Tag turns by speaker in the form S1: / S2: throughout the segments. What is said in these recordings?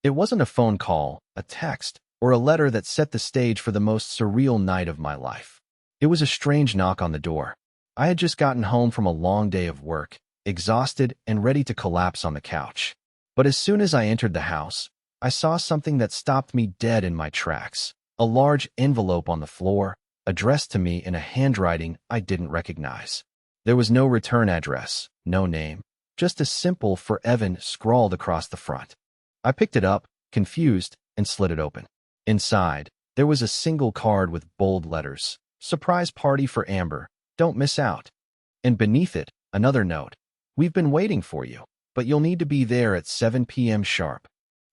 S1: It wasn't a phone call, a text, or a letter that set the stage for the most surreal night of my life. It was a strange knock on the door. I had just gotten home from a long day of work, exhausted and ready to collapse on the couch. But as soon as I entered the house, I saw something that stopped me dead in my tracks. A large envelope on the floor, addressed to me in a handwriting I didn't recognize. There was no return address, no name, just a simple "For Evan" scrawled across the front. I picked it up, confused, and slid it open. Inside, there was a single card with bold letters, "Surprise party for Amber, don't miss out." And beneath it, another note. "We've been waiting for you, but you'll need to be there at 7 p.m. sharp."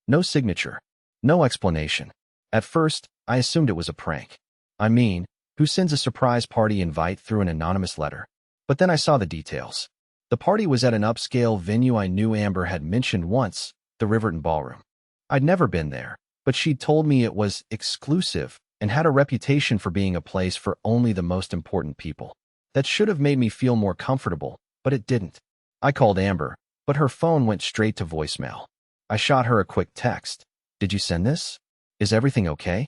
S1: No signature, no explanation. At first, I assumed it was a prank. I mean, who sends a surprise party invite through an anonymous letter? But then I saw the details. The party was at an upscale venue I knew Amber had mentioned once, the Riverton Ballroom. I'd never been there, but she'd told me it was exclusive and had a reputation for being a place for only the most important people. That should have made me feel more comfortable, but it didn't. I called Amber, but her phone went straight to voicemail. I shot her a quick text. "Did you send this? Is everything okay?"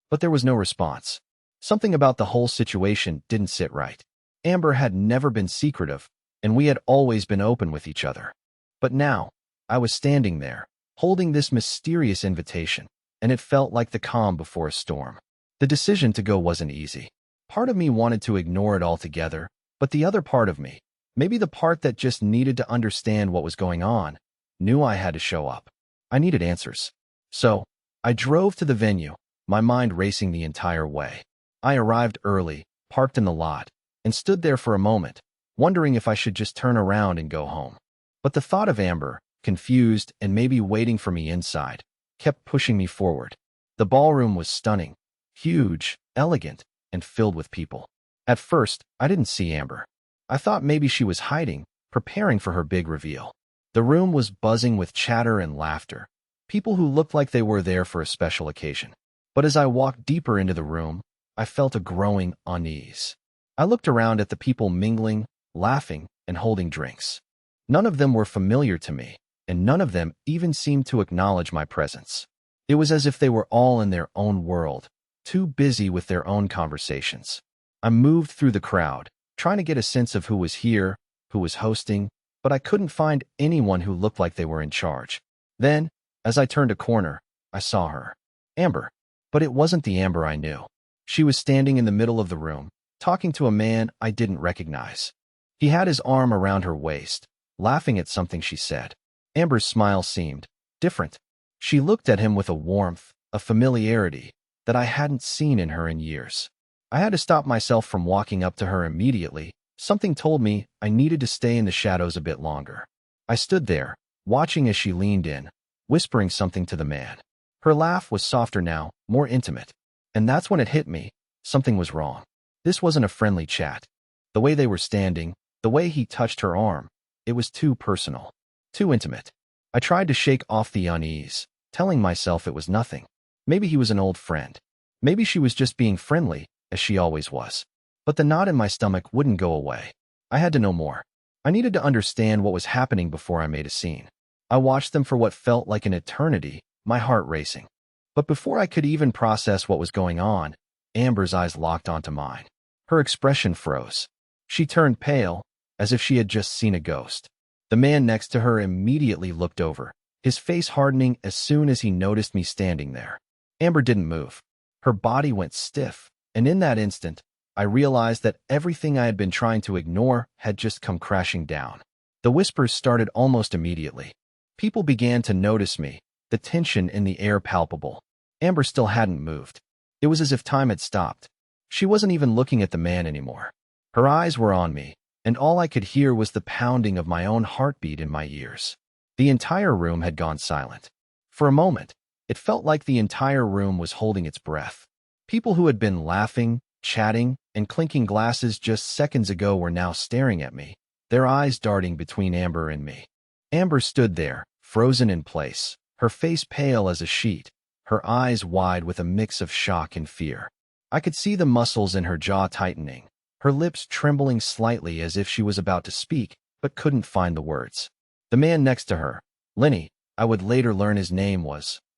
S1: But there was no response. Something about the whole situation didn't sit right. Amber had never been secretive, and we had always been open with each other. But now, I was standing there, holding this mysterious invitation, and it felt like the calm before a storm. The decision to go wasn't easy. Part of me wanted to ignore it altogether, but the other part of me, maybe the part that just needed to understand what was going on, knew I had to show up. I needed answers. So, I drove to the venue, my mind racing the entire way. I arrived early, parked in the lot, and stood there for a moment, wondering if I should just turn around and go home. But the thought of Amber, confused and maybe waiting for me inside, kept pushing me forward. The ballroom was stunning, huge, elegant, and filled with people. At first, I didn't see Amber. I thought maybe she was hiding, preparing for her big reveal. The room was buzzing with chatter and laughter, people who looked like they were there for a special occasion. But as I walked deeper into the room, I felt a growing unease. I looked around at the people mingling, laughing, and holding drinks. None of them were familiar to me, and none of them even seemed to acknowledge my presence. It was as if they were all in their own world, too busy with their own conversations. I moved through the crowd, trying to get a sense of who was here, who was hosting, but I couldn't find anyone who looked like they were in charge. Then, as I turned a corner, I saw her. Amber. But it wasn't the Amber I knew. She was standing in the middle of the room, talking to a man I didn't recognize. He had his arm around her waist, laughing at something she said. Amber's smile seemed different. She looked at him with a warmth, a familiarity, that I hadn't seen in her in years. I had to stop myself from walking up to her immediately. Something told me I needed to stay in the shadows a bit longer. I stood there, watching as she leaned in, whispering something to the man. Her laugh was softer now, more intimate. And that's when it hit me. Something was wrong. This wasn't a friendly chat. The way they were standing, the way he touched her arm, it was too personal, too intimate. I tried to shake off the unease, telling myself it was nothing. Maybe he was an old friend. Maybe she was just being friendly, as she always was. But the knot in my stomach wouldn't go away. I had to know more. I needed to understand what was happening before I made a scene. I watched them for what felt like an eternity, my heart racing. But before I could even process what was going on, Amber's eyes locked onto mine. Her expression froze. She turned pale, as if she had just seen a ghost. The man next to her immediately looked over, his face hardening as soon as he noticed me standing there. Amber didn't move. Her body went stiff, and in that instant, I realized that everything I had been trying to ignore had just come crashing down. The whispers started almost immediately. People began to notice me, the tension in the air palpable. Amber still hadn't moved. It was as if time had stopped. She wasn't even looking at the man anymore. Her eyes were on me, and all I could hear was the pounding of my own heartbeat in my ears. The entire room had gone silent. For a moment, it felt like the entire room was holding its breath. People who had been laughing, chatting, and clinking glasses just seconds ago were now staring at me, their eyes darting between Amber and me. Amber stood there, frozen in place, her face pale as a sheet, her eyes wide with a mix of shock and fear. I could see the muscles in her jaw tightening, her lips trembling slightly as if she was about to speak, but couldn't find the words. The man next to her, Lenny, I would later learn his name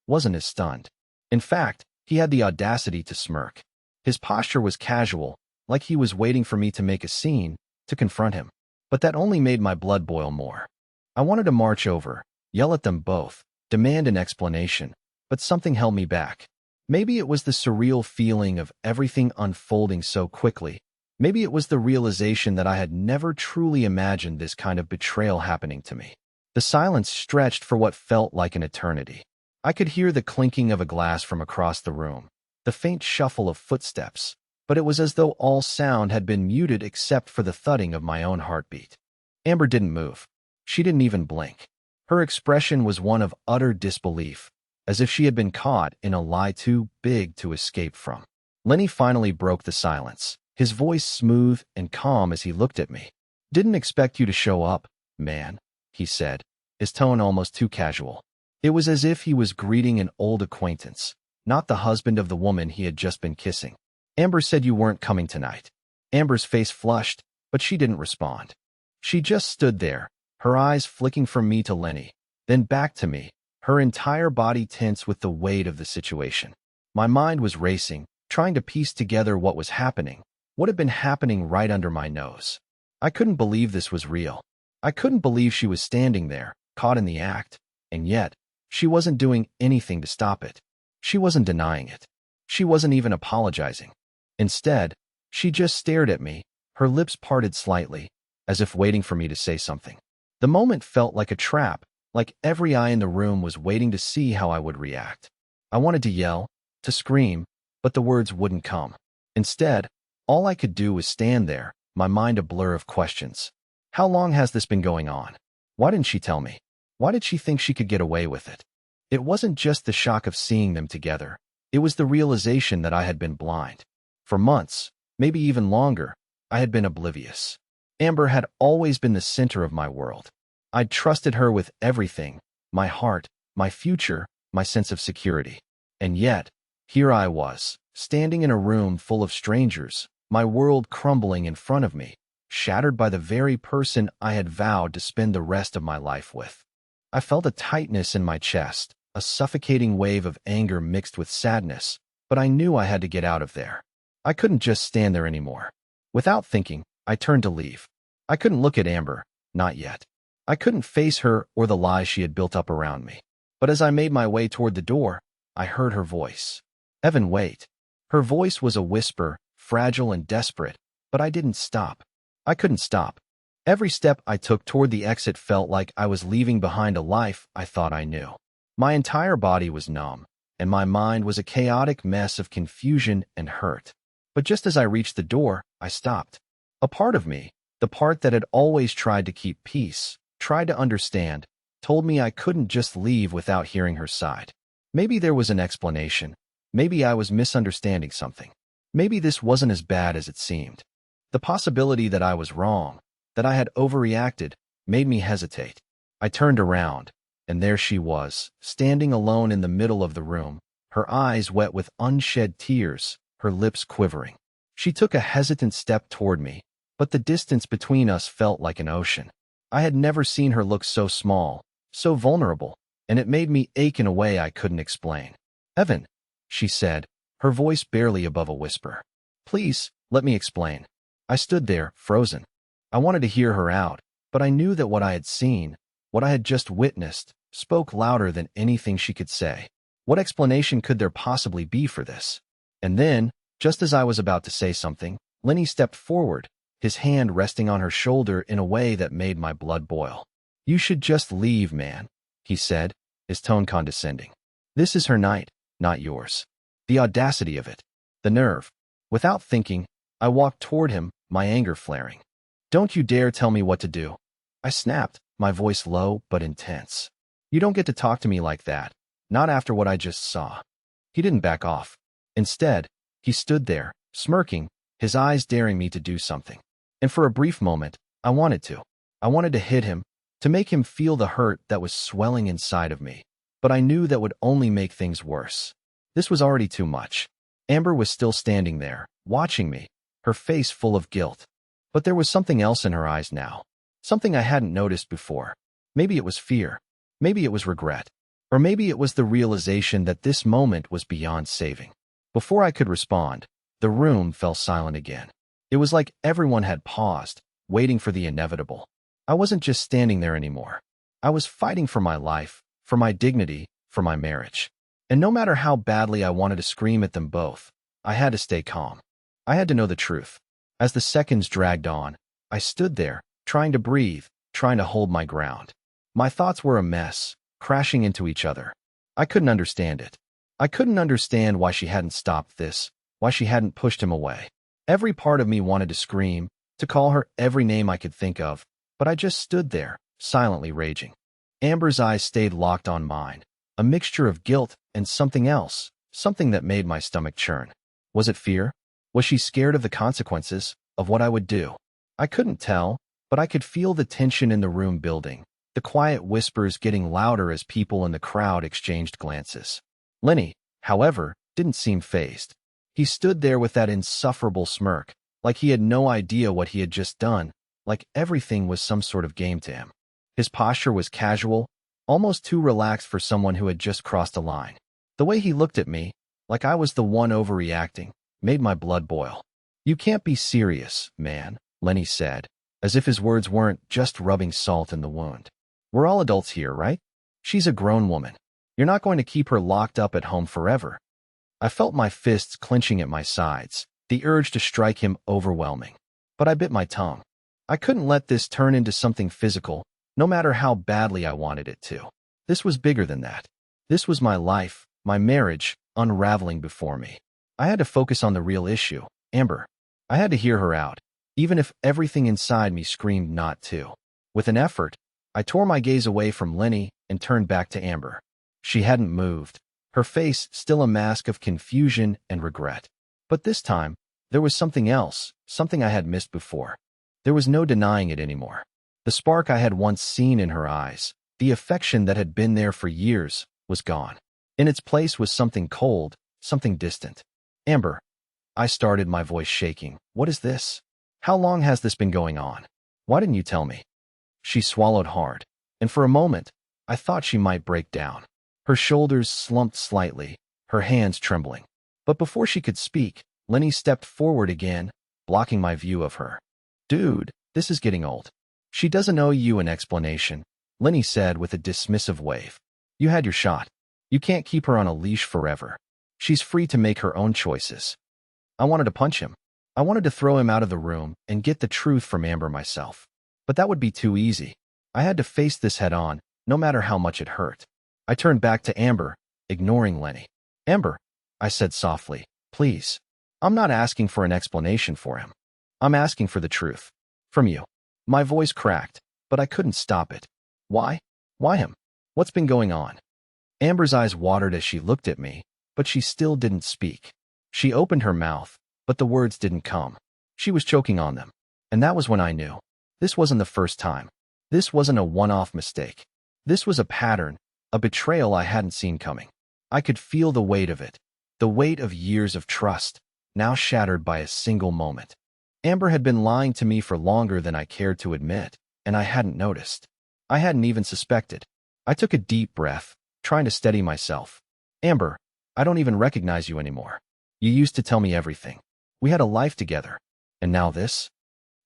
S1: wasn't as stunned. In fact, he had the audacity to smirk. His posture was casual, like he was waiting for me to make a scene, to confront him. But that only made my blood boil more. I wanted to march over, yell at them both, demand an explanation, but something held me back. Maybe it was the surreal feeling of everything unfolding so quickly. Maybe it was the realization that I had never truly imagined this kind of betrayal happening to me. The silence stretched for what felt like an eternity. I could hear the clinking of a glass from across the room, the faint shuffle of footsteps, but it was as though all sound had been muted except for the thudding of my own heartbeat. Amber didn't move. She didn't even blink. Her expression was one of utter disbelief, as if she had been caught in a lie too big to escape from. Lenny finally broke the silence, his voice smooth and calm as he looked at me. "Didn't expect you to show up, man," he said, his tone almost too casual. It was as if he was greeting an old acquaintance, not the husband of the woman he had just been kissing. "Amber said you weren't coming tonight." Amber's face flushed, but she didn't respond. She just stood there, her eyes flicking from me to Lenny, then back to me, her entire body tense with the weight of the situation. My mind was racing, trying to piece together what was happening, what had been happening right under my nose. I couldn't believe this was real. I couldn't believe she was standing there, caught in the act, and yet, she wasn't doing anything to stop it. She wasn't denying it. She wasn't even apologizing. Instead, she just stared at me, her lips parted slightly, as if waiting for me to say something. The moment felt like a trap, like every eye in the room was waiting to see how I would react. I wanted to yell, to scream, but the words wouldn't come. Instead, all I could do was stand there, my mind a blur of questions. How long has this been going on? Why didn't she tell me? Why did she think she could get away with it? It wasn't just the shock of seeing them together. It was the realization that I had been blind. For months, maybe even longer, I had been oblivious. Amber had always been the center of my world. I'd trusted her with everything, my heart, my future, my sense of security. And yet, here I was, standing in a room full of strangers, my world crumbling in front of me, shattered by the very person I had vowed to spend the rest of my life with. I felt a tightness in my chest, a suffocating wave of anger mixed with sadness, but I knew I had to get out of there. I couldn't just stand there anymore. Without thinking, I turned to leave. I couldn't look at Amber, not yet. I couldn't face her or the lies she had built up around me. But as I made my way toward the door, I heard her voice. "Evan, wait." Her voice was a whisper, fragile and desperate, but I didn't stop. I couldn't stop. Every step I took toward the exit felt like I was leaving behind a life I thought I knew. My entire body was numb, and my mind was a chaotic mess of confusion and hurt. But just as I reached the door, I stopped. A part of me, the part that had always tried to keep peace, tried to understand, told me I couldn't just leave without hearing her side. Maybe there was an explanation. Maybe I was misunderstanding something. Maybe this wasn't as bad as it seemed. The possibility that I was wrong, that I had overreacted, made me hesitate. I turned around, and there she was, standing alone in the middle of the room, her eyes wet with unshed tears, her lips quivering. She took a hesitant step toward me, but the distance between us felt like an ocean. I had never seen her look so small, so vulnerable, and it made me ache in a way I couldn't explain. "Evan," she said, her voice barely above a whisper. "Please, let me explain." I stood there, frozen. I wanted to hear her out, but I knew that what I had seen, what I had just witnessed, spoke louder than anything she could say. What explanation could there possibly be for this? And then, just as I was about to say something, Lenny stepped forward, his hand resting on her shoulder in a way that made my blood boil. "You should just leave, man," he said, his tone condescending. "This is her night, not yours." The audacity of it. The nerve. Without thinking, I walked toward him, my anger flaring. "Don't you dare tell me what to do," I snapped, my voice low but intense. "You don't get to talk to me like that, not after what I just saw." He didn't back off. Instead, he stood there, smirking, his eyes daring me to do something. And for a brief moment, I wanted to. I wanted to hit him, to make him feel the hurt that was swelling inside of me. But I knew that would only make things worse. This was already too much. Amber was still standing there, watching me, her face full of guilt. But there was something else in her eyes now. Something I hadn't noticed before. Maybe it was fear. Maybe it was regret. Or maybe it was the realization that this moment was beyond saving. Before I could respond, the room fell silent again. It was like everyone had paused, waiting for the inevitable. I wasn't just standing there anymore. I was fighting for my life, for my dignity, for my marriage. And no matter how badly I wanted to scream at them both, I had to stay calm. I had to know the truth. As the seconds dragged on, I stood there, trying to breathe, trying to hold my ground. My thoughts were a mess, crashing into each other. I couldn't understand it. I couldn't understand why she hadn't stopped this, why she hadn't pushed him away. Every part of me wanted to scream, to call her every name I could think of, but I just stood there, silently raging. Amber's eyes stayed locked on mine, a mixture of guilt and something else, something that made my stomach churn. Was it fear? Was she scared of the consequences, of what I would do? I couldn't tell, but I could feel the tension in the room building, the quiet whispers getting louder as people in the crowd exchanged glances. Lenny, however, didn't seem fazed. He stood there with that insufferable smirk, like he had no idea what he had just done, like everything was some sort of game to him. His posture was casual, almost too relaxed for someone who had just crossed a line. The way he looked at me, like I was the one overreacting, made my blood boil. "You can't be serious, man," Lenny said, as if his words weren't just rubbing salt in the wound. "We're all adults here, right? She's a grown woman. You're not going to keep her locked up at home forever." I felt my fists clenching at my sides, the urge to strike him overwhelming. But I bit my tongue. I couldn't let this turn into something physical, no matter how badly I wanted it to. This was bigger than that. This was my life, my marriage, unraveling before me. I had to focus on the real issue, Amber. I had to hear her out, even if everything inside me screamed not to. With an effort, I tore my gaze away from Lenny and turned back to Amber. She hadn't moved, her face still a mask of confusion and regret. But this time, there was something else, something I had missed before. There was no denying it anymore. The spark I had once seen in her eyes, the affection that had been there for years, was gone. In its place was something cold, something distant. "Amber," I started, my voice shaking. "What is this? How long has this been going on? Why didn't you tell me?" She swallowed hard, and for a moment, I thought she might break down. Her shoulders slumped slightly, her hands trembling. But before she could speak, Lenny stepped forward again, blocking my view of her. "Dude, this is getting old. She doesn't owe you an explanation," Lenny said with a dismissive wave. "You had your shot. You can't keep her on a leash forever. She's free to make her own choices." I wanted to punch him. I wanted to throw him out of the room and get the truth from Amber myself. But that would be too easy. I had to face this head on, no matter how much it hurt. I turned back to Amber, ignoring Lenny. "Amber," I said softly, "please. I'm not asking for an explanation for him. I'm asking for the truth. From you." My voice cracked, but I couldn't stop it. "Why? Why him? What's been going on?" Amber's eyes watered as she looked at me, but she still didn't speak. She opened her mouth, but the words didn't come. She was choking on them. And that was when I knew. This wasn't the first time. This wasn't a one-off mistake. This was a pattern, a betrayal I hadn't seen coming. I could feel the weight of it, the weight of years of trust, now shattered by a single moment. Amber had been lying to me for longer than I cared to admit, and I hadn't noticed. I hadn't even suspected. I took a deep breath, trying to steady myself. "Amber, I don't even recognize you anymore. You used to tell me everything. We had a life together. And now this?"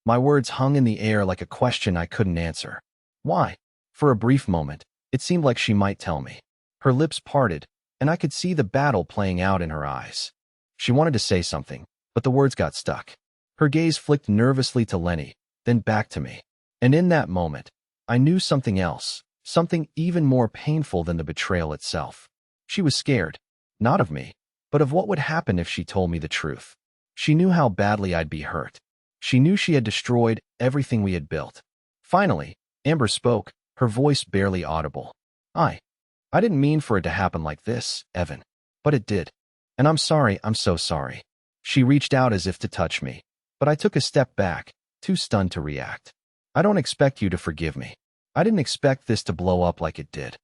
S1: My words hung in the air like a question I couldn't answer. "Why?" For a brief moment, it seemed like she might tell me. Her lips parted, and I could see the battle playing out in her eyes. She wanted to say something, but the words got stuck. Her gaze flicked nervously to Lenny, then back to me. And in that moment, I knew something else, something even more painful than the betrayal itself. She was scared, not of me, but of what would happen if she told me the truth. She knew how badly I'd be hurt. She knew she had destroyed everything we had built. Finally, Amber spoke, her voice barely audible. I didn't mean for it to happen like this, Evan. But it did. And I'm sorry, I'm so sorry." She reached out as if to touch me, but I took a step back, too stunned to react. "I don't expect you to forgive me. I didn't expect this to blow up like it did."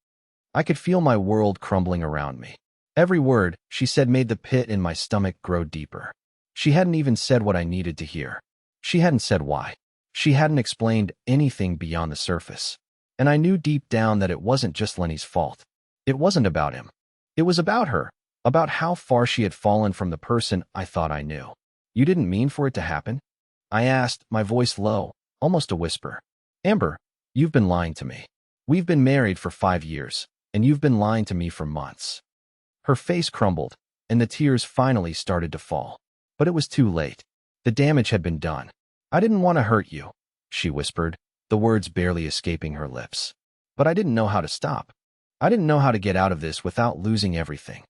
S1: I could feel my world crumbling around me. Every word she said made the pit in my stomach grow deeper. She hadn't even said what I needed to hear. She hadn't said why. She hadn't explained anything beyond the surface. And I knew deep down that it wasn't just Lenny's fault. It wasn't about him. It was about her, about how far she had fallen from the person I thought I knew. You didn't mean for it to happen? I asked, my voice low, almost a whisper. Amber, you've been lying to me. We've been married for 5 years, and you've been lying to me for months. Her face crumbled, and the tears finally started to fall. But it was too late. The damage had been done. I didn't want to hurt you, she whispered, the words barely escaping her lips. But I didn't know how to stop. I didn't know how to get out of this without losing everything.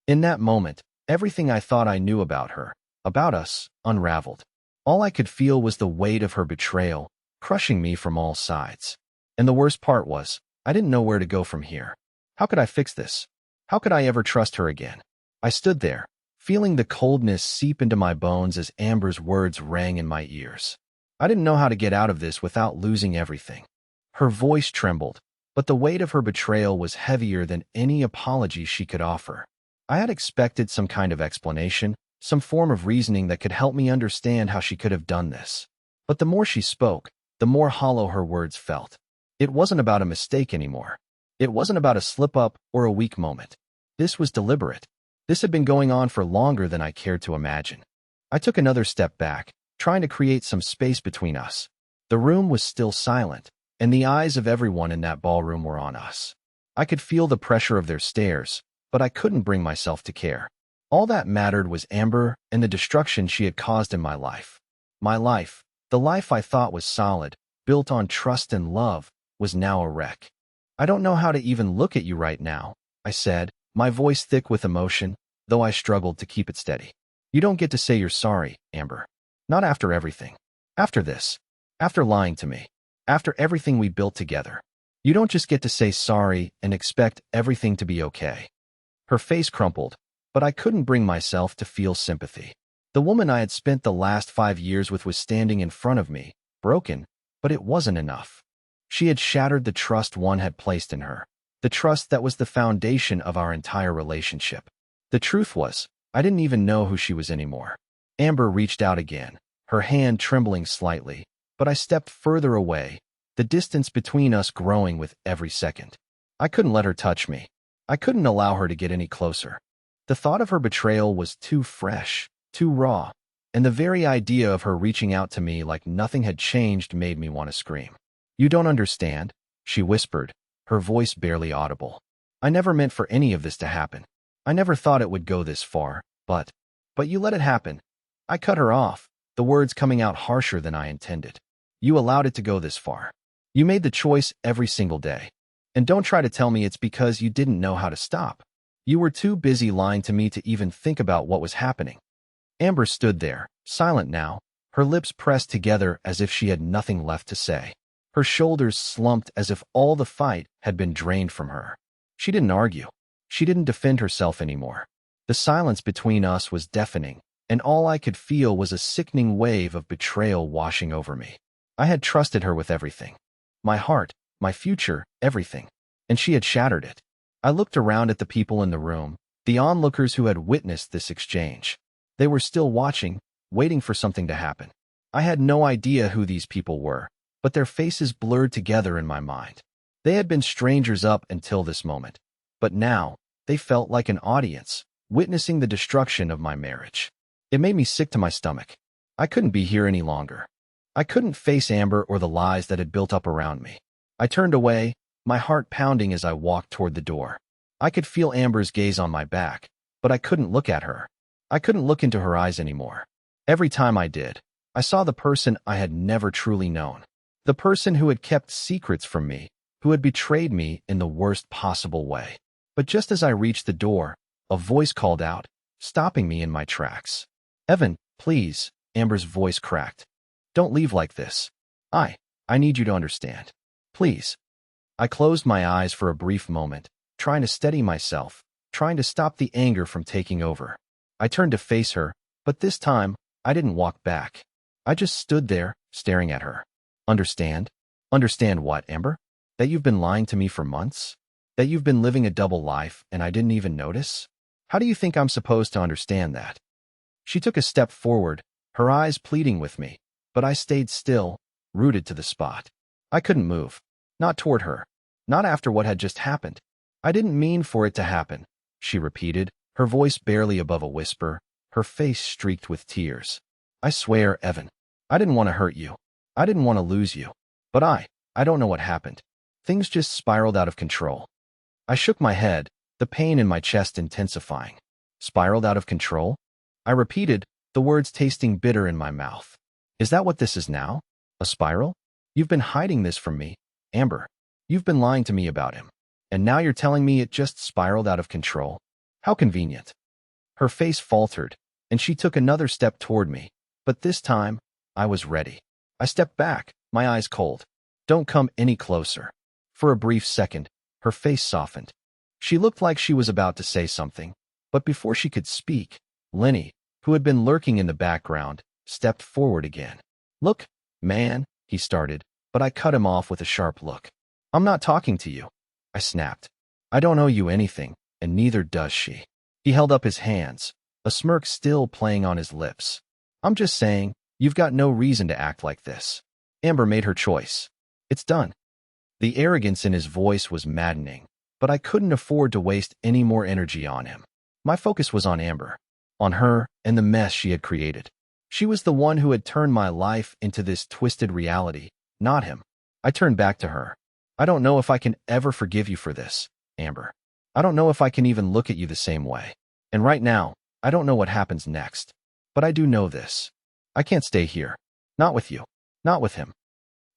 S1: In that moment, everything I thought I knew about her, about us, unraveled. All I could feel was the weight of her betrayal, crushing me from all sides. And the worst part was, I didn't know where to go from here. How could I fix this? How could I ever trust her again? I stood there, feeling the coldness seep into my bones as Amber's words rang in my ears. I didn't know how to get out of this without losing everything. Her voice trembled, but the weight of her betrayal was heavier than any apology she could offer. I had expected some kind of explanation, some form of reasoning that could help me understand how she could have done this. But the more she spoke, the more hollow her words felt. It wasn't about a mistake anymore. It wasn't about a slip-up or a weak moment. This was deliberate. This had been going on for longer than I cared to imagine. I took another step back, trying to create some space between us. The room was still silent, and the eyes of everyone in that ballroom were on us. I could feel the pressure of their stares, but I couldn't bring myself to care. All that mattered was Amber and the destruction she had caused in my life. My life, the life I thought was solid, built on trust and love, was now a wreck. I don't know how to even look at you right now, I said, my voice thick with emotion, though I struggled to keep it steady. You don't get to say you're sorry, Amber. Not after everything. After this. After lying to me. After everything we built together. You don't just get to say sorry and expect everything to be okay. Her face crumpled, but I couldn't bring myself to feel sympathy. The woman I had spent the last 5 years with was standing in front of me, broken, but it wasn't enough. She had shattered the trust one had placed in her, the trust that was the foundation of our entire relationship. The truth was, I didn't even know who she was anymore. Amber reached out again, her hand trembling slightly, but I stepped further away, the distance between us growing with every second. I couldn't let her touch me. I couldn't allow her to get any closer. The thought of her betrayal was too fresh, too raw, and the very idea of her reaching out to me like nothing had changed made me want to scream. You don't understand, she whispered, her voice barely audible. I never meant for any of this to happen. I never thought it would go this far, but you let it happen. I cut her off, the words coming out harsher than I intended. You allowed it to go this far. You made the choice every single day. And don't try to tell me it's because you didn't know how to stop. You were too busy lying to me to even think about what was happening. Amber stood there, silent now, her lips pressed together as if she had nothing left to say. Her shoulders slumped as if all the fight had been drained from her. She didn't argue. She didn't defend herself anymore. The silence between us was deafening, and all I could feel was a sickening wave of betrayal washing over me. I had trusted her with everything. My heart, my future, everything. And she had shattered it. I looked around at the people in the room, the onlookers who had witnessed this exchange. They were still watching, waiting for something to happen. I had no idea who these people were, but their faces blurred together in my mind. They had been strangers up until this moment, but now they felt like an audience, witnessing the destruction of my marriage. It made me sick to my stomach. I couldn't be here any longer. I couldn't face Amber or the lies that had built up around me. I turned away, my heart pounding as I walked toward the door. I could feel Amber's gaze on my back, but I couldn't look at her. I couldn't look into her eyes anymore. Every time I did, I saw the person I had never truly known. The person who had kept secrets from me, who had betrayed me in the worst possible way. But just as I reached the door, a voice called out, stopping me in my tracks. Evan, please, Amber's voice cracked. Don't leave like this. I need you to understand. Please. I closed my eyes for a brief moment, trying to steady myself, trying to stop the anger from taking over. I turned to face her, but this time, I didn't walk back. I just stood there, staring at her. Understand? Understand what, Amber? That you've been lying to me for months? That you've been living a double life and I didn't even notice? How do you think I'm supposed to understand that? She took a step forward, her eyes pleading with me, but I stayed still, rooted to the spot. I couldn't move. Not toward her. Not after what had just happened. I didn't mean for it to happen, she repeated, her voice barely above a whisper, her face streaked with tears. I swear, Evan, I didn't want to hurt you. I didn't want to lose you. But I don't know what happened. Things just spiraled out of control. I shook my head, the pain in my chest intensifying. Spiraled out of control? I repeated, the words tasting bitter in my mouth. Is that what this is now? A spiral? You've been hiding this from me, Amber. You've been lying to me about him. And now you're telling me it just spiraled out of control? How convenient. Her face faltered, and she took another step toward me. But this time, I was ready. I stepped back, my eyes cold. Don't come any closer. For a brief second, her face softened. She looked like she was about to say something, but before she could speak, Lenny, who had been lurking in the background, stepped forward again. Look, man, he started, but I cut him off with a sharp look. I'm not talking to you, I snapped. I don't owe you anything, and neither does she. He held up his hands, a smirk still playing on his lips. I'm just saying, you've got no reason to act like this. Amber made her choice. It's done. The arrogance in his voice was maddening, but I couldn't afford to waste any more energy on him. My focus was on Amber, on her and the mess she had created. She was the one who had turned my life into this twisted reality, not him. I turned back to her. I don't know if I can ever forgive you for this, Amber. I don't know if I can even look at you the same way. And right now, I don't know what happens next. But I do know this. I can't stay here. Not with you. Not with him.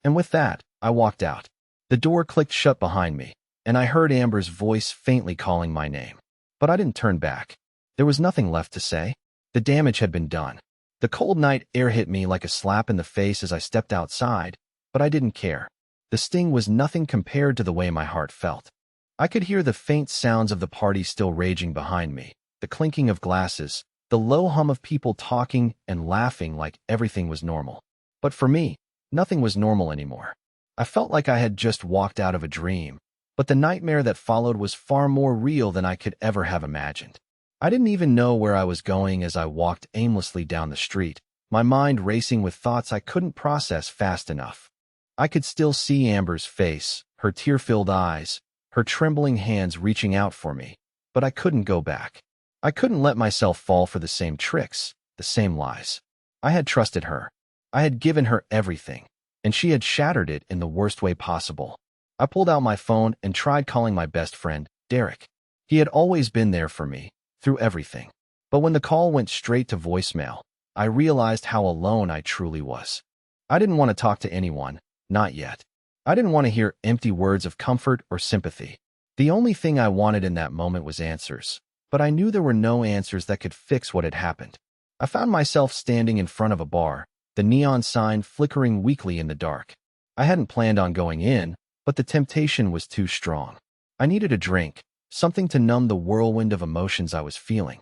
S1: And with that, I walked out. The door clicked shut behind me, and I heard Amber's voice faintly calling my name. But I didn't turn back. There was nothing left to say. The damage had been done. The cold night air hit me like a slap in the face as I stepped outside, but I didn't care. The sting was nothing compared to the way my heart felt. I could hear the faint sounds of the party still raging behind me, the clinking of glasses, the low hum of people talking and laughing like everything was normal. But for me, nothing was normal anymore. I felt like I had just walked out of a dream, but the nightmare that followed was far more real than I could ever have imagined. I didn't even know where I was going as I walked aimlessly down the street, my mind racing with thoughts I couldn't process fast enough. I could still see Amber's face, her tear-filled eyes, her trembling hands reaching out for me, but I couldn't go back. I couldn't let myself fall for the same tricks, the same lies. I had trusted her. I had given her everything, and she had shattered it in the worst way possible. I pulled out my phone and tried calling my best friend, Derek. He had always been there for me, through everything. But when the call went straight to voicemail, I realized how alone I truly was. I didn't want to talk to anyone, not yet. I didn't want to hear empty words of comfort or sympathy. The only thing I wanted in that moment was answers, but I knew there were no answers that could fix what had happened. I found myself standing in front of a bar, the neon sign flickering weakly in the dark. I hadn't planned on going in, but the temptation was too strong. I needed a drink, something to numb the whirlwind of emotions I was feeling.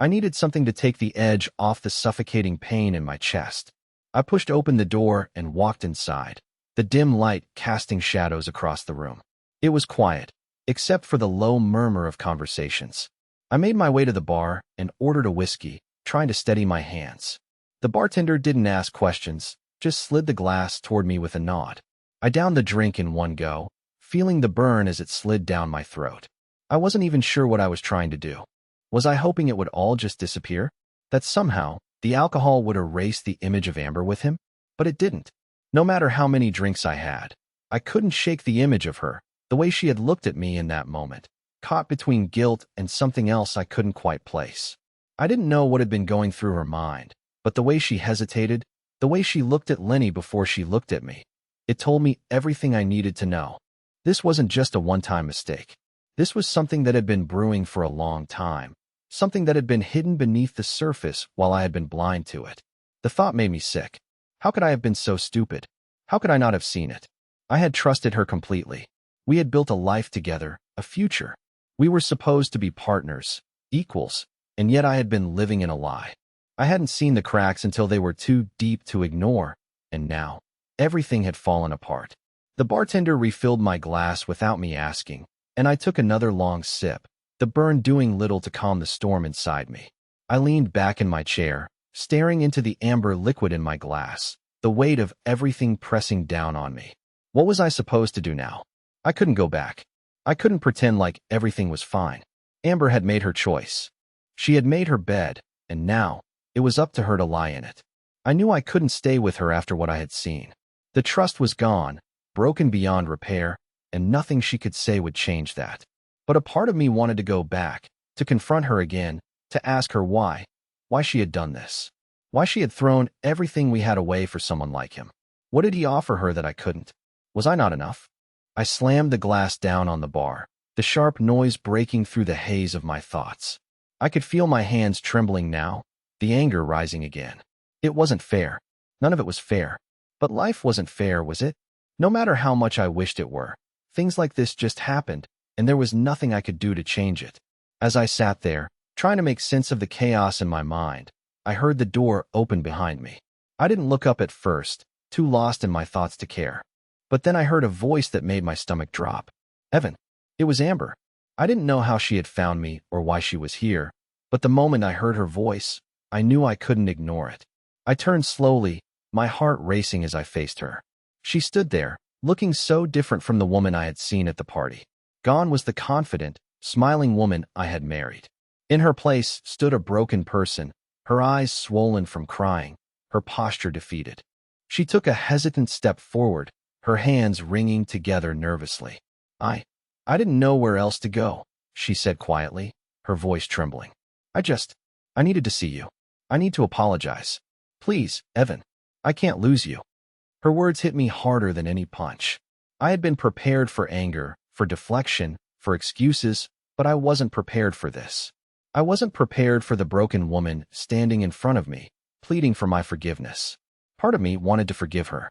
S1: I needed something to take the edge off the suffocating pain in my chest. I pushed open the door and walked inside, the dim light casting shadows across the room. It was quiet, except for the low murmur of conversations. I made my way to the bar and ordered a whiskey, trying to steady my hands. The bartender didn't ask questions, just slid the glass toward me with a nod. I downed the drink in one go, feeling the burn as it slid down my throat. I wasn't even sure what I was trying to do. Was I hoping it would all just disappear? That somehow, the alcohol would erase the image of Amber with him? But it didn't. No matter how many drinks I had, I couldn't shake the image of her, the way she had looked at me in that moment, caught between guilt and something else I couldn't quite place. I didn't know what had been going through her mind, but the way she hesitated, the way she looked at Lenny before she looked at me, it told me everything I needed to know. This wasn't just a one-time mistake. This was something that had been brewing for a long time, something that had been hidden beneath the surface while I had been blind to it. The thought made me sick. How could I have been so stupid? How could I not have seen it? I had trusted her completely. We had built a life together, a future. We were supposed to be partners, equals, and yet I had been living in a lie. I hadn't seen the cracks until they were too deep to ignore, and now, everything had fallen apart. The bartender refilled my glass without me asking, and I took another long sip, the burn doing little to calm the storm inside me. I leaned back in my chair, staring into the amber liquid in my glass, the weight of everything pressing down on me. What was I supposed to do now? I couldn't go back. I couldn't pretend like everything was fine. Amber had made her choice. She had made her bed, and now it was up to her to lie in it. I knew I couldn't stay with her after what I had seen. The trust was gone, broken beyond repair, and nothing she could say would change that. But a part of me wanted to go back, to confront her again, to ask her why she had done this. Why she had thrown everything we had away for someone like him. What did he offer her that I couldn't? Was I not enough? I slammed the glass down on the bar, the sharp noise breaking through the haze of my thoughts. I could feel my hands trembling now, the anger rising again. It wasn't fair. None of it was fair. But life wasn't fair, was it? No matter how much I wished it were, things like this just happened, and there was nothing I could do to change it. As I sat there, trying to make sense of the chaos in my mind, I heard the door open behind me. I didn't look up at first, too lost in my thoughts to care. But then I heard a voice that made my stomach drop. Evan. It was Amber. I didn't know how she had found me or why she was here, but the moment I heard her voice, I knew I couldn't ignore it. I turned slowly, my heart racing as I faced her. She stood there, looking so different from the woman I had seen at the party. Gone was the confident, smiling woman I had married. In her place stood a broken person, her eyes swollen from crying, her posture defeated. She took a hesitant step forward, her hands wringing together nervously. I didn't know where else to go, she said quietly, her voice trembling. I needed to see you. I need to apologize. Please, Evan. I can't lose you. Her words hit me harder than any punch. I had been prepared for anger, for deflection, for excuses, but I wasn't prepared for this. I wasn't prepared for the broken woman standing in front of me, pleading for my forgiveness. Part of me wanted to forgive her.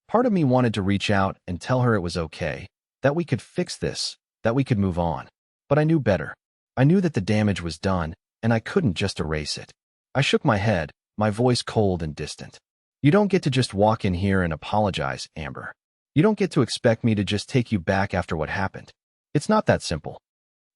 S1: Part of me wanted to reach out and tell her it was okay, that we could fix this, that we could move on. But I knew better. I knew that the damage was done, and I couldn't just erase it. I shook my head, my voice cold and distant. You don't get to just walk in here and apologize, Amber. You don't get to expect me to just take you back after what happened. It's not that simple.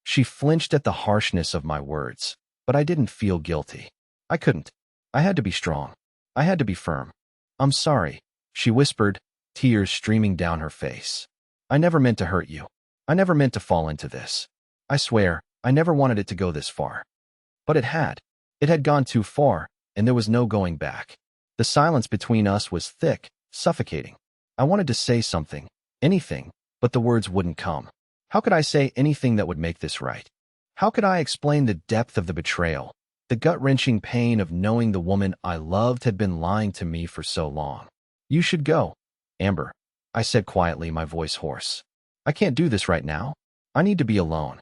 S1: She flinched at the harshness of my words, but I didn't feel guilty. I couldn't. I had to be strong. I had to be firm. I'm sorry, she whispered, tears streaming down her face. I never meant to hurt you. I never meant to fall into this. I swear, I never wanted it to go this far. But it had. It had gone too far, and there was no going back. The silence between us was thick, suffocating. I wanted to say something, anything, but the words wouldn't come. How could I say anything that would make this right? How could I explain the depth of the betrayal, the gut-wrenching pain of knowing the woman I loved had been lying to me for so long? You should go, Amber, I said quietly, my voice hoarse. I can't do this right now. I need to be alone.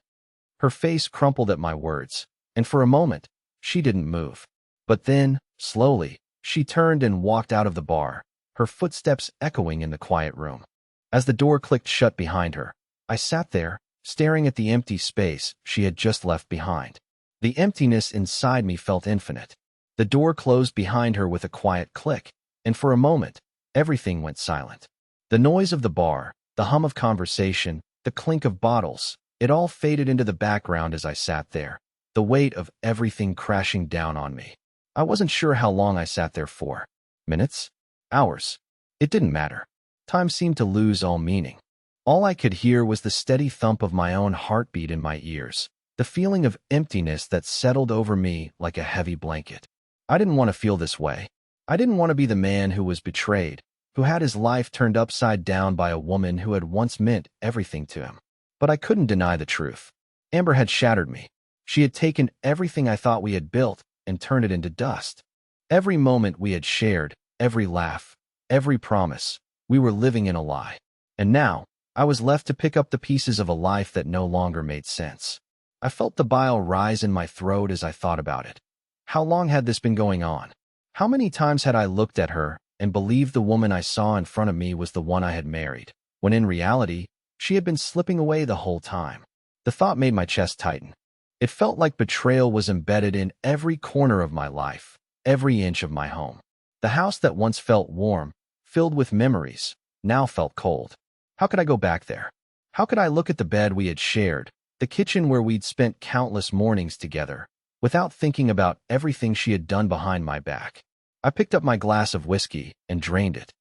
S1: Her face crumpled at my words, and for a moment, she didn't move. But then, slowly, she turned and walked out of the bar, her footsteps echoing in the quiet room. As the door clicked shut behind her, I sat there, staring at the empty space she had just left behind. The emptiness inside me felt infinite. The door closed behind her with a quiet click, and for a moment, everything went silent. The noise of the bar, the hum of conversation, the clink of bottles, it all faded into the background as I sat there, the weight of everything crashing down on me. I wasn't sure how long I sat there for. Minutes? Hours? It didn't matter. Time seemed to lose all meaning. All I could hear was the steady thump of my own heartbeat in my ears, the feeling of emptiness that settled over me like a heavy blanket. I didn't want to feel this way. I didn't want to be the man who was betrayed, who had his life turned upside down by a woman who had once meant everything to him. But I couldn't deny the truth. Amber had shattered me. She had taken everything I thought we had built and turned it into dust. Every moment we had shared, every laugh, every promise, we were living in a lie. And now, I was left to pick up the pieces of a life that no longer made sense. I felt the bile rise in my throat as I thought about it. How long had this been going on? How many times had I looked at her and believed the woman I saw in front of me was the one I had married, when in reality, she had been slipping away the whole time? The thought made my chest tighten. It felt like betrayal was embedded in every corner of my life, every inch of my home. The house that once felt warm, filled with memories, now felt cold. How could I go back there? How could I look at the bed we had shared, the kitchen where we'd spent countless mornings together, without thinking about everything she had done behind my back? I picked up my glass of whiskey and drained it.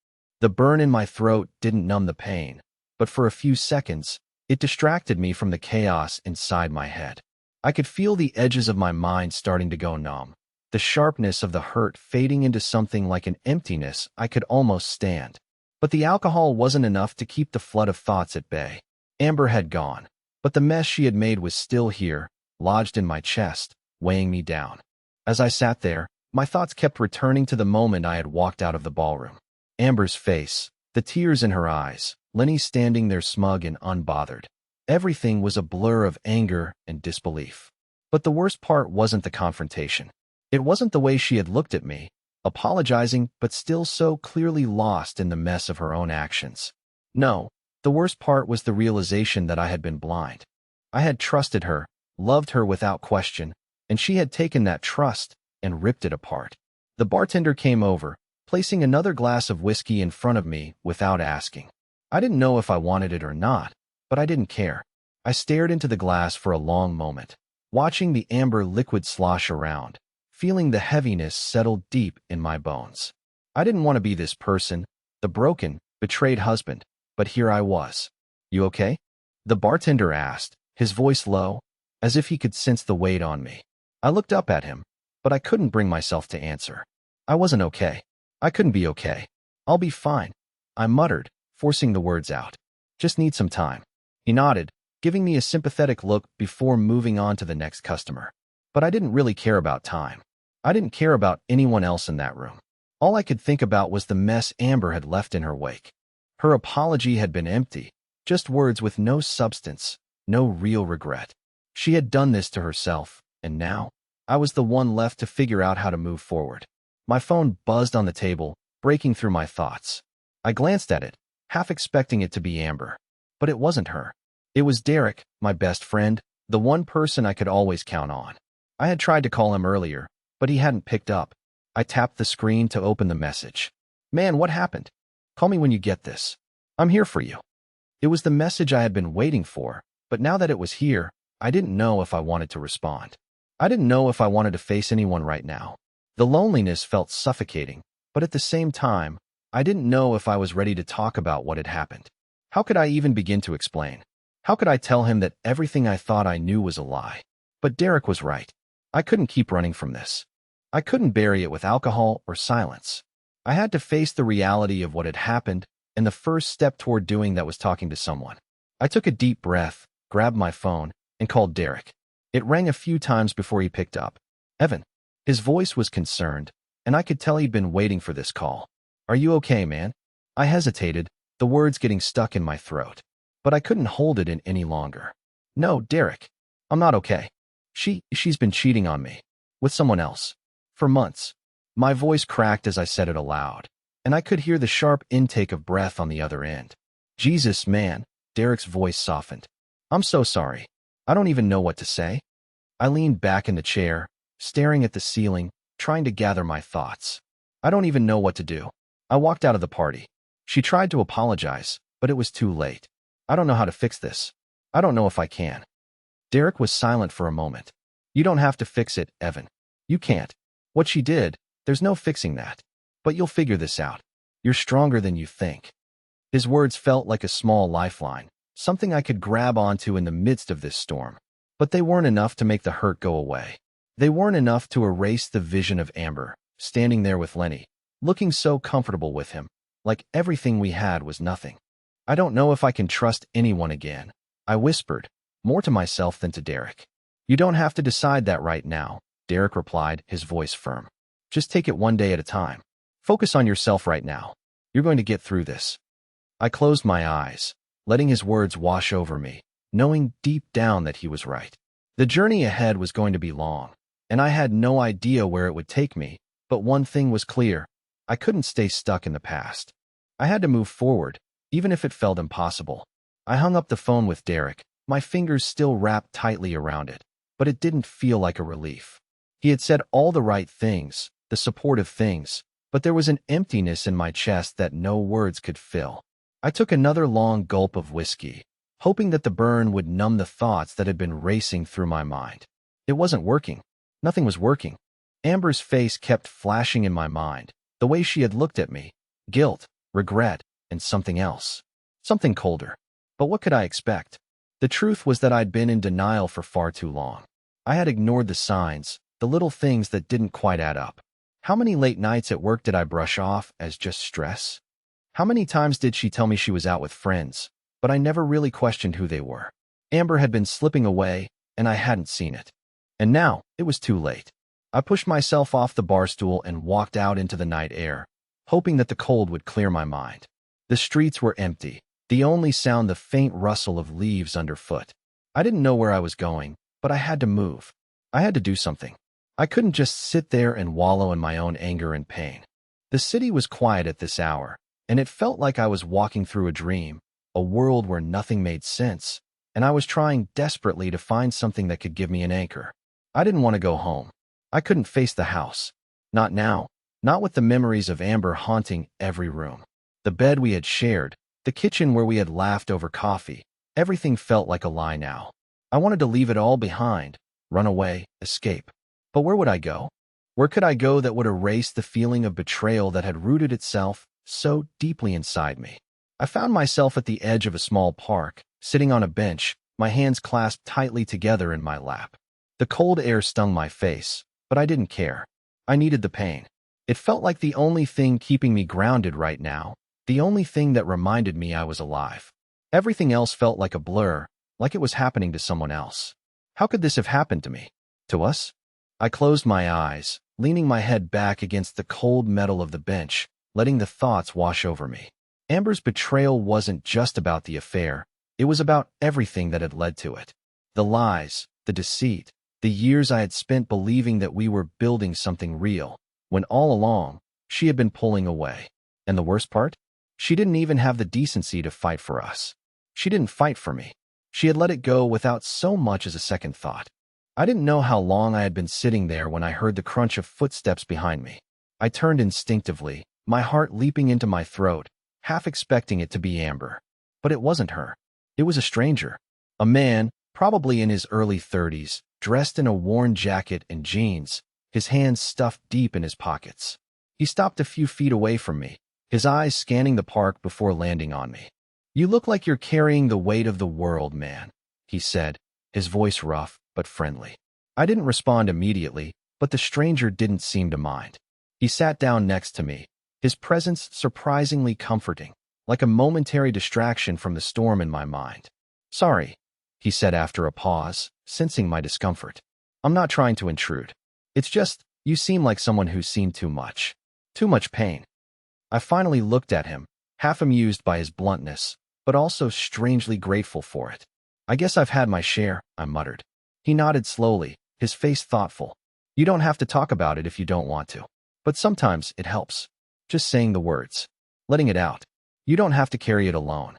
S1: The burn in my throat didn't numb the pain, but for a few seconds, It distracted me from the chaos inside my head. I could feel the edges of my mind starting to go numb, the sharpness of the hurt fading into something like an emptiness I could almost stand. But the alcohol wasn't enough to keep the flood of thoughts at bay. Amber had gone, but the mess she had made was still here, lodged in my chest, weighing me down. As I sat there, my thoughts kept returning to the moment I had walked out of the ballroom. Amber's face, the tears in her eyes, Lenny standing there smug and unbothered. Everything was a blur of anger and disbelief. But the worst part wasn't the confrontation. It wasn't the way she had looked at me, apologizing but still so clearly lost in the mess of her own actions. No, the worst part was the realization that I had been blind. I had trusted her, loved her without question, and she had taken that trust and ripped it apart. The bartender came over, placing another glass of whiskey in front of me without asking. I didn't know if I wanted it or not, but I didn't care. I stared into the glass for a long moment, watching the amber liquid slosh around, feeling the heaviness settle deep in my bones. I didn't want to be this person, the broken, betrayed husband, but here I was. "You okay?" the bartender asked, his voice low, as if he could sense the weight on me. I looked up at him, but I couldn't bring myself to answer. I wasn't okay. I couldn't be okay. "I'll be fine," I muttered, forcing the words out. "Just need some time." He nodded, giving me a sympathetic look before moving on to the next customer. But I didn't really care about time. I didn't care about anyone else in that room. All I could think about was the mess Amber had left in her wake. Her apology had been empty, just words with no substance, no real regret. She had done this to herself, and now, I was the one left to figure out how to move forward. My phone buzzed on the table, breaking through my thoughts. I glanced at it, half expecting it to be Amber. But it wasn't her. It was Derek, my best friend, the one person I could always count on. I had tried to call him earlier, but he hadn't picked up. I tapped the screen to open the message. "Man, what happened? Call me when you get this. I'm here for you." It was the message I had been waiting for, but now that it was here, I didn't know if I wanted to respond. I didn't know if I wanted to face anyone right now. The loneliness felt suffocating, but at the same time, I didn't know if I was ready to talk about what had happened. How could I even begin to explain? How could I tell him that everything I thought I knew was a lie? But Derek was right. I couldn't keep running from this. I couldn't bury it with alcohol or silence. I had to face the reality of what had happened, and the first step toward doing that was talking to someone. I took a deep breath, grabbed my phone, and called Derek. It rang a few times before he picked up. "Evan." His voice was concerned, and I could tell he'd been waiting for this call. "Are you okay, man?" I hesitated, the words getting stuck in my throat. But I couldn't hold it in any longer. "No, Derek. I'm not okay. She's been cheating on me. With someone else. For months." My voice cracked as I said it aloud, and I could hear the sharp intake of breath on the other end. "Jesus, man." Derek's voice softened. "I'm so sorry. I don't even know what to say." I leaned back in the chair, staring at the ceiling, trying to gather my thoughts. I don't even know what to do. I walked out of the party. She tried to apologize, but it was too late. I don't know how to fix this. I don't know if I can. Derek was silent for a moment. "You don't have to fix it, Evan. You can't. What she did, there's no fixing that. But you'll figure this out. You're stronger than you think." His words felt like a small lifeline, something I could grab onto in the midst of this storm. But they weren't enough to make the hurt go away. They weren't enough to erase the vision of Amber, standing there with Lenny, looking so comfortable with him, like everything we had was nothing. "I don't know if I can trust anyone again," I whispered, more to myself than to Derek. "You don't have to decide that right now," Derek replied, his voice firm. "Just take it one day at a time. Focus on yourself right now. You're going to get through this." I closed my eyes, letting his words wash over me, knowing deep down that he was right. The journey ahead was going to be long, and I had no idea where it would take me, but one thing was clear. I couldn't stay stuck in the past. I had to move forward, even if it felt impossible. I hung up the phone with Derek, my fingers still wrapped tightly around it, but it didn't feel like a relief. He had said all the right things, the supportive things, but there was an emptiness in my chest that no words could fill. I took another long gulp of whiskey, hoping that the burn would numb the thoughts that had been racing through my mind. It wasn't working. Nothing was working. Amber's face kept flashing in my mind, the way she had looked at me, guilt, regret, and something else. Something colder. But what could I expect? The truth was that I'd been in denial for far too long. I had ignored the signs, the little things that didn't quite add up. How many late nights at work did I brush off as just stress? How many times did she tell me she was out with friends, but I never really questioned who they were? Amber had been slipping away, and I hadn't seen it. And now, it was too late. I pushed myself off the bar stool and walked out into the night air, hoping that the cold would clear my mind. The streets were empty, the only sound the faint rustle of leaves underfoot. I didn't know where I was going, but I had to move. I had to do something. I couldn't just sit there and wallow in my own anger and pain. The city was quiet at this hour, and it felt like I was walking through a dream, a world where nothing made sense, and I was trying desperately to find something that could give me an anchor. I didn't want to go home. I couldn't face the house. Not now. Not with the memories of Amber haunting every room. The bed we had shared, the kitchen where we had laughed over coffee, everything felt like a lie now. I wanted to leave it all behind, run away, escape. But where would I go? Where could I go that would erase the feeling of betrayal that had rooted itself so deeply inside me? I found myself at the edge of a small park, sitting on a bench, my hands clasped tightly together in my lap. The cold air stung my face, but I didn't care. I needed the pain. It felt like the only thing keeping me grounded right now, the only thing that reminded me I was alive. Everything else felt like a blur, like it was happening to someone else. How could this have happened to me? To us? I closed my eyes, leaning my head back against the cold metal of the bench, letting the thoughts wash over me. Amber's betrayal wasn't just about the affair, it was about everything that had led to it. The lies, the deceit, the years I had spent believing that we were building something real, when all along, she had been pulling away. And the worst part? She didn't even have the decency to fight for us. She didn't fight for me. She had let it go without so much as a second thought. I didn't know how long I had been sitting there when I heard the crunch of footsteps behind me. I turned instinctively, my heart leaping into my throat, half expecting it to be Amber. But it wasn't her. It was a stranger. A man, probably in his early 30s, dressed in a worn jacket and jeans, his hands stuffed deep in his pockets. He stopped a few feet away from me, his eyes scanning the park before landing on me. "You look like you're carrying the weight of the world, man," he said, his voice rough but friendly. I didn't respond immediately, but the stranger didn't seem to mind. He sat down next to me, his presence surprisingly comforting, like a momentary distraction from the storm in my mind. "Sorry," he said after a pause, sensing my discomfort. "I'm not trying to intrude. It's just, you seem like someone who's seen too much. Too much pain." I finally looked at him, half amused by his bluntness, but also strangely grateful for it. "I guess I've had my share," I muttered. He nodded slowly, his face thoughtful. "You don't have to talk about it if you don't want to. But sometimes it helps. Just saying the words. Letting it out. You don't have to carry it alone."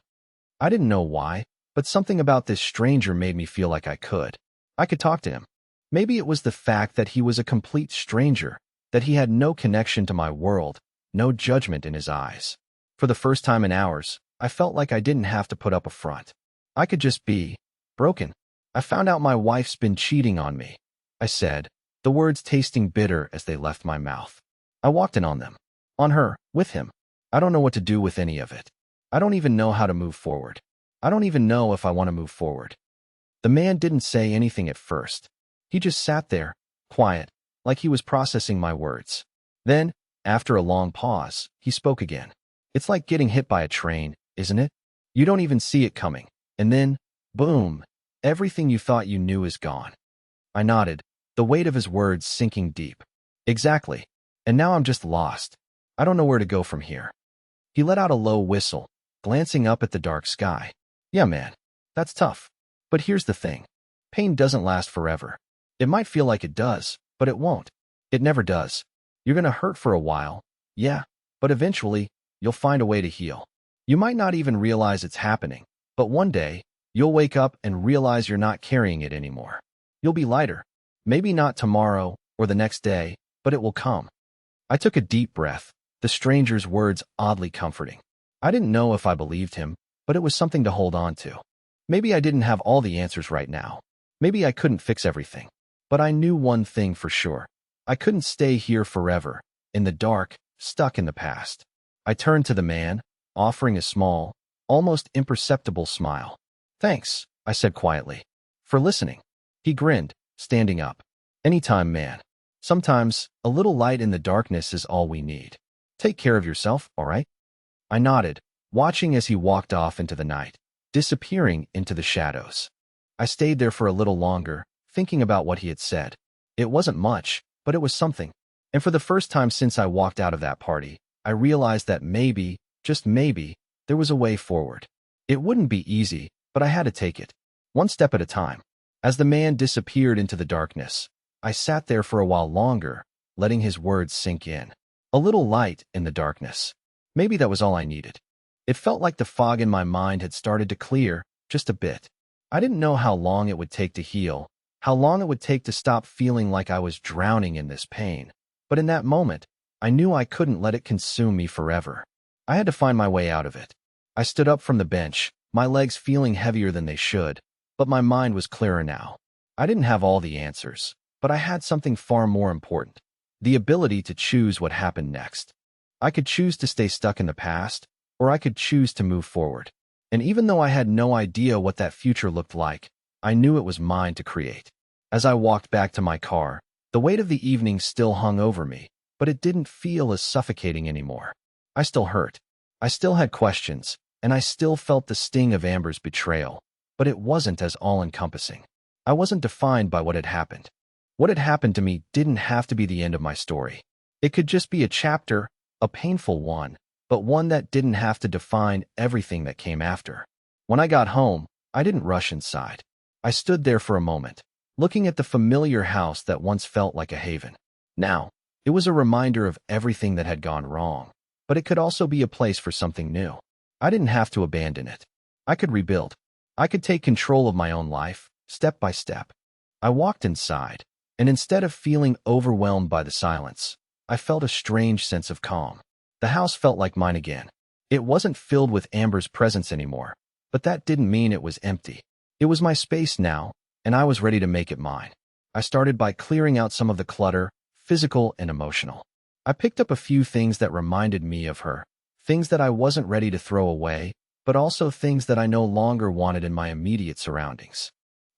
S1: I didn't know why, but something about this stranger made me feel like I could. I could talk to him. Maybe it was the fact that he was a complete stranger, that he had no connection to my world, no judgment in his eyes. For the first time in hours, I felt like I didn't have to put up a front. I could just be broken. "I found out my wife's been cheating on me," I said, the words tasting bitter as they left my mouth. I walked in on them. On her, with him. I don't know what to do with any of it. I don't even know how to move forward. I don't even know if I want to move forward. The man didn't say anything at first. He just sat there, quiet, like he was processing my words. Then, after a long pause, he spoke again. "It's like getting hit by a train, isn't it? You don't even see it coming. And then, boom, everything you thought you knew is gone." I nodded, the weight of his words sinking deep. "Exactly. And now I'm just lost. I don't know where to go from here." He let out a low whistle, glancing up at the dark sky. "Yeah, man, that's tough. But here's the thing. Pain doesn't last forever. It might feel like it does, but it won't. It never does. You're gonna hurt for a while, yeah, but eventually, you'll find a way to heal. You might not even realize it's happening, but one day, you'll wake up and realize you're not carrying it anymore. You'll be lighter. Maybe not tomorrow or the next day, but it will come." I took a deep breath, the stranger's words oddly comforting. I didn't know if I believed him, but it was something to hold on to. Maybe I didn't have all the answers right now. Maybe I couldn't fix everything. But I knew one thing for sure. I couldn't stay here forever, in the dark, stuck in the past. I turned to the man, offering a small, almost imperceptible smile. "Thanks," I said quietly. For listening. He grinned, standing up. Anytime, man. Sometimes, a little light in the darkness is all we need. Take care of yourself, all right? I nodded, watching as he walked off into the night, disappearing into the shadows. I stayed there for a little longer, thinking about what he had said. It wasn't much, but it was something. And for the first time since I walked out of that party, I realized that maybe, just maybe, there was a way forward. It wouldn't be easy, but I had to take it, one step at a time. As the man disappeared into the darkness, I sat there for a while longer, letting his words sink in. A little light in the darkness. Maybe that was all I needed. It felt like the fog in my mind had started to clear, just a bit. I didn't know how long it would take to heal, how long it would take to stop feeling like I was drowning in this pain. But in that moment, I knew I couldn't let it consume me forever. I had to find my way out of it. I stood up from the bench, my legs feeling heavier than they should, but my mind was clearer now. I didn't have all the answers, but I had something far more important. The ability to choose what happened next. I could choose to stay stuck in the past, or I could choose to move forward. And even though I had no idea what that future looked like, I knew it was mine to create. As I walked back to my car, the weight of the evening still hung over me, but it didn't feel as suffocating anymore. I still hurt. I still had questions, and I still felt the sting of Amber's betrayal, but it wasn't as all-encompassing. I wasn't defined by what had happened. What had happened to me didn't have to be the end of my story. It could just be a chapter, a painful one, but one that didn't have to define everything that came after. When I got home, I didn't rush inside. I stood there for a moment, looking at the familiar house that once felt like a haven. Now, it was a reminder of everything that had gone wrong, but it could also be a place for something new. I didn't have to abandon it. I could rebuild. I could take control of my own life, step by step. I walked inside, and instead of feeling overwhelmed by the silence, I felt a strange sense of calm. The house felt like mine again. It wasn't filled with Amber's presence anymore, but that didn't mean it was empty. It was my space now, and I was ready to make it mine. I started by clearing out some of the clutter, physical and emotional. I picked up a few things that reminded me of her, things that I wasn't ready to throw away, but also things that I no longer wanted in my immediate surroundings.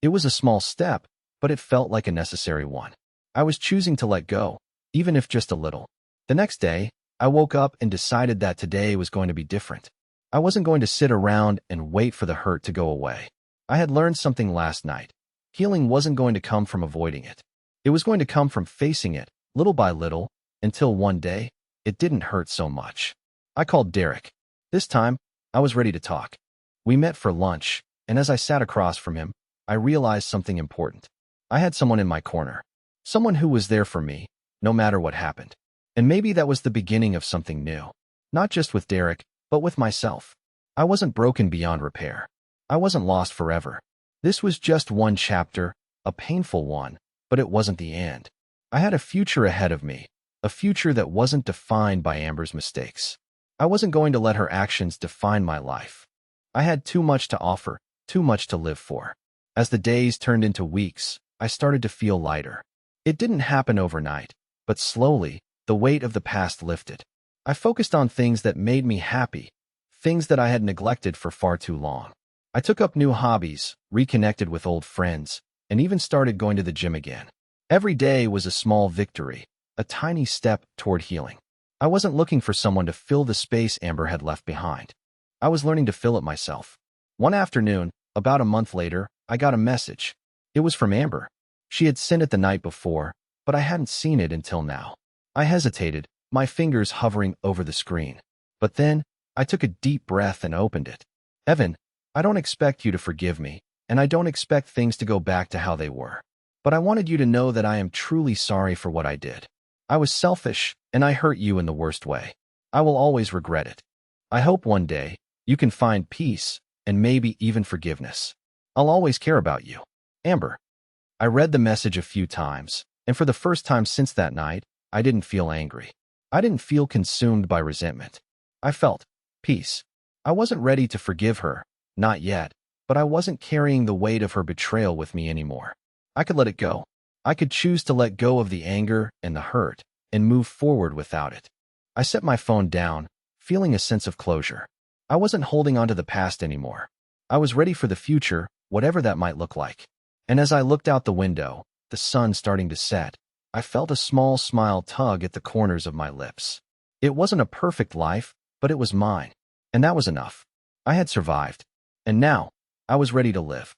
S1: It was a small step, but it felt like a necessary one. I was choosing to let go, even if just a little. The next day, I woke up and decided that today was going to be different. I wasn't going to sit around and wait for the hurt to go away. I had learned something last night. Healing wasn't going to come from avoiding it. It was going to come from facing it, little by little, until one day, it didn't hurt so much. I called Derek. This time, I was ready to talk. We met for lunch, and as I sat across from him, I realized something important. I had someone in my corner. Someone who was there for me, no matter what happened. And maybe that was the beginning of something new. Not just with Derek, but with myself. I wasn't broken beyond repair. I wasn't lost forever. This was just one chapter, a painful one, but it wasn't the end. I had a future ahead of me, a future that wasn't defined by Amber's mistakes. I wasn't going to let her actions define my life. I had too much to offer, too much to live for. As the days turned into weeks, I started to feel lighter. It didn't happen overnight, but slowly, the weight of the past lifted. I focused on things that made me happy, things that I had neglected for far too long. I took up new hobbies, reconnected with old friends, and even started going to the gym again. Every day was a small victory, a tiny step toward healing. I wasn't looking for someone to fill the space Amber had left behind. I was learning to fill it myself. One afternoon, about a month later, I got a message. It was from Amber. She had sent it the night before, but I hadn't seen it until now. I hesitated, my fingers hovering over the screen. But then, I took a deep breath and opened it. Evan, I don't expect you to forgive me, and I don't expect things to go back to how they were. But I wanted you to know that I am truly sorry for what I did. I was selfish, and I hurt you in the worst way. I will always regret it. I hope one day, you can find peace, and maybe even forgiveness. I'll always care about you. Amber. I read the message a few times, and for the first time since that night, I didn't feel angry. I didn't feel consumed by resentment. I felt peace. I wasn't ready to forgive her, not yet, but I wasn't carrying the weight of her betrayal with me anymore. I could let it go. I could choose to let go of the anger and the hurt and move forward without it. I set my phone down, feeling a sense of closure. I wasn't holding on to the past anymore. I was ready for the future, whatever that might look like. And as I looked out the window, the sun starting to set, I felt a small smile tug at the corners of my lips. It wasn't a perfect life, but it was mine. And that was enough. I had survived. And now, I was ready to live.